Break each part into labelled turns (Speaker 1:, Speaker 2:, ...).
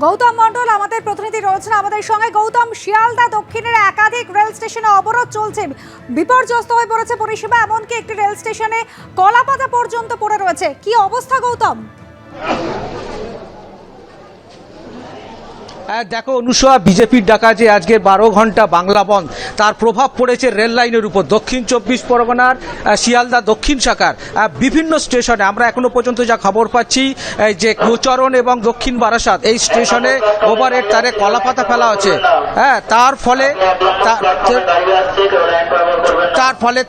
Speaker 1: গৌতম মণ্ডল আমাদের প্রতিনিধি রয়েছেন আমাদের সঙ্গে। গৌতম, শিয়ালদা দক্ষিণের একাধিক রেল স্টেশনে অবরোধ চলছে, বিপর্যস্ত হয়ে পড়েছে পরিষেবা, এমনকি একটি রেল স্টেশনে কলাপাতা পর্যন্ত পড়ে রয়েছে। কি অবস্থা গৌতম?
Speaker 2: দেখো অনুষা, বিজেপির ডাকা যে আজকে 12 ঘন্টা বাংলা বন্ধ, তার প্রভাব পড়েছে রেল লাইনের উপর। দক্ষিণ 24 পরগনার শিয়ালদা দক্ষিণ শাখার বিভিন্ন স্টেশনে আমরা এখনো পর্যন্ত যা খবর পাচ্ছি যে গোচরণ এবং দক্ষিণ বারাসাত এই স্টেশনে ওভারহেড তারে কলাপাতা ফেলা হচ্ছে।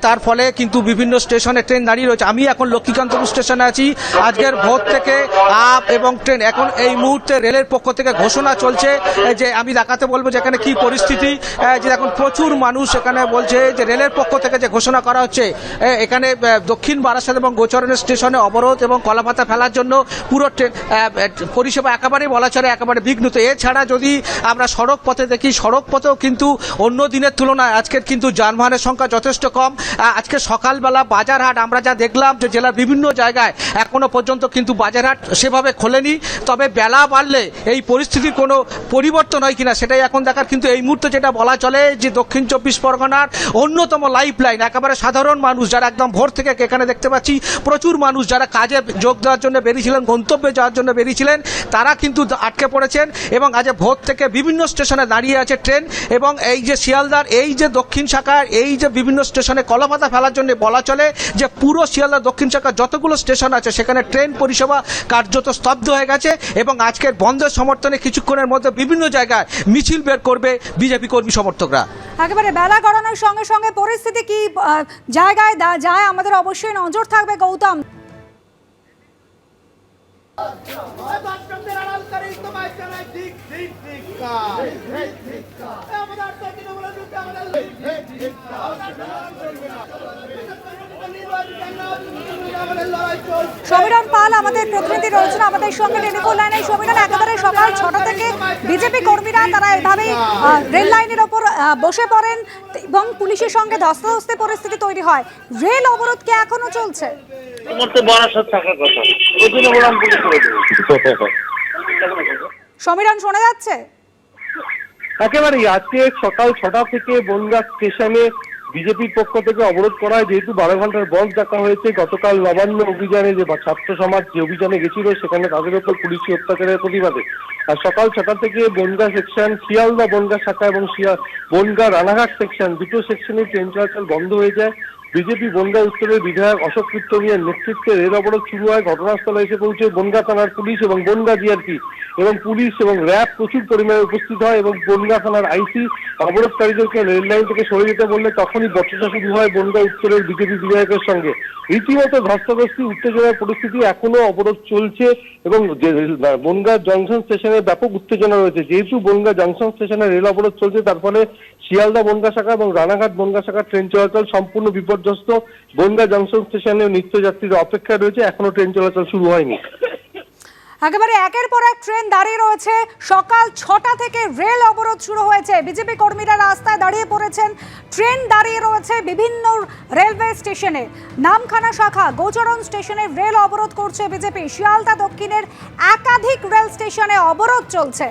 Speaker 2: তার ফলে কিন্তু বিভিন্ন স্টেশনে ট্রেন দাঁড়িয়ে রয়েছে। আমি এখন লক্ষ্মীকান্তপুর স্টেশনে আছি। আজকের ভোর থেকে আপ এবং ট্রেন, এখন এই মুহূর্তে রেলের পক্ষ থেকে ঘোষণা চলছে যে আমি দেখাতে বলবো যে এখানে কি পরিস্থিতি। যে এখন প্রচুর মানুষ এখানে বলছে যে রেলের পক্ষ থেকে যে ঘোষণা করা হচ্ছে এখানে দক্ষিণ বারাসাত এবং গোচরণের স্টেশনে অবরোধ এবং কলাপাতা ফেলার জন্য পুরো ট্রেন পরিষেবা একেবারে বলা চলে একেবারে বিঘ্নিত। এছাড়া যদি আমরা সড়ক পথে দেখি, সড়ক পথেও কিন্তু অন্য দিনের তুলনায় আজকের কিন্তু যানবাহনের সংখ্যা যথেষ্ট কম। আজকে সকালবেলা বাজারহাট আমরা যা দেখলাম যে জেলার বিভিন্ন জায়গায় এখনো পর্যন্ত কিন্তু বাজারহাট সেভাবে খোলেনি। তবে বেলা বাড়লে এই পরিস্থিতির কোনো পরিবর্তন হয় কিনা সেটাই এখন দেখার। কিন্তু এই মুহূর্তে যেটা বলা চলে যে দক্ষিণ 24 পরগনার অন্যতম লাইফ লাইন, একেবারে সাধারণ মানুষ যারা একদম ভোর থেকে এখানে দেখতে পাচ্ছি প্রচুর মানুষ যারা কাজে যোগ দেওয়ার জন্য বেরিয়েছিলেন, গন্তব্যে যাওয়ার জন্য বেরিয়েছিলেন, তারা কিন্তু আটকে পড়েছেন এবং আজ ভোর থেকে বিভিন্ন স্টেশনে দাঁড়িয়ে আছে ট্রেন। এবং এই যে শিয়ালদার এই যে দক্ষিণ শাখার এই যে বিভিন্ন স্টেশনে কলাপাতা ফেলার জন্য বলা চলে যে পুরো শিয়ালদার দক্ষিণ শাখার যতগুলো স্টেশন আছে সেখানে ট্রেন পরিষেবা কার্যত স্তব্ধ হয়ে গেছে। এবং আজকের বন্ধের সমর্থনে কিছুক্ষণের মধ্যে বিভিন্ন জায়গায় মিছিল বের করবে বিজেপি কর্মী সমর্থকরা।
Speaker 1: একেবারে বেলা গড়ানোর সঙ্গে সঙ্গে পরিস্থিতি কি জায়গায় যায় আমাদের অবশ্যই নজর থাকবে গৌতম। সমীরণ পাল আমাদের প্রতিনিধি রয়েছেন আমাদের সঙ্গে টেলিফোন লাইনে। সমীরণ, একেবারে সকাল 6টা থেকে বিজেপি কর্মীরা তারা এভাবেই রেল লাইনের ওপর বসে পড়েন এবং পুলিশের সঙ্গে ধস্তাধস্তি পরিস্থিতি তৈরি হয়। রেল অবরোধ কি এখনো চলছে? সমীরণ, শোনা যাচ্ছে?
Speaker 3: একেবারেই আজকে সকাল 6টা থেকে বনগাঁ স্টেশনে বিজেপির পক্ষ থেকে অবরোধ করা হয়, যেহেতু 12 ঘন্টার বন্ধ ডাকা হয়েছে। গতকাল নবান্ন অভিযানে যে ছাত্র সমাজ যে অভিযানে গেছিল সেখানে তাদের উপর পুলিশি অত্যাচারের প্রতিবাদে আর সকাল 6টা থেকে বনগাঁ সেকশন, শিয়ালদা বনগাঁ শাখা এবং বনগাঁ রানাঘাট সেকশন দুটো সেকশনে ট্রেন চলাচল বন্ধ হয়ে যায়। বিজেপি বনগাঁ উত্তরের বিধায়ক অশোক মিত্র মিয়ার নেতৃত্বে রেল অবরোধ শুরু হয়। ঘটনাস্থলে এসে পৌঁছে বনগাঁ থানার পুলিশ এবং বনগাঁ জিআরপি এবং পুলিশ এবং র্যাব প্রচুর পরিমাণে উপস্থিত হয় এবং বনগাঁ থানার আইসি অবরোধকারীদেরকে রেল লাইন থেকে সরে যেতে বললে তখনই বচসা শুরু হয় বনগাঁ উত্তরের বিজেপি বিধায়কের সঙ্গে। রীতিমতো ধস্তাধস্তি উত্তেজনার পরিস্থিতি, এখনো অবরোধ চলছে এবং বনগাঁ জংশন স্টেশনে ব্যাপক উত্তেজনা রয়েছে। যেহেতু বনগাঁ জংশন স্টেশনে রেল অবরোধ চলছে তার ফলে শিয়ালদা বনগাঁ শাখা এবং রানাঘাট বনগাঁ শাখার ট্রেন চলাচল সম্পূর্ণ বিপর্যস্ত। বনগাঁ জংশন স্টেশনে নিত্যযাত্রীদের অপেক্ষায় রয়েছে, এখনো ট্রেন চলাচল শুরু হয়নি।
Speaker 1: একেবারে একের পর এক ট্রেন দাঁড়িয়ে রয়েছে। সকাল 6টা থেকে রেল অবরোধ শুরু হয়েছে, বিজেপি কর্মীরা রাস্তায় দাঁড়িয়ে পড়েছেন, ট্রেন দাঁড়িয়ে রয়েছে বিভিন্ন রেলওয়ে স্টেশনে। নামখানা শাখা, গোচরণ স্টেশনে রেল অবরোধ করছে বিজেপি। শিয়ালদা দক্ষিণের একাধিক রেল স্টেশনে অবরোধ চলছে।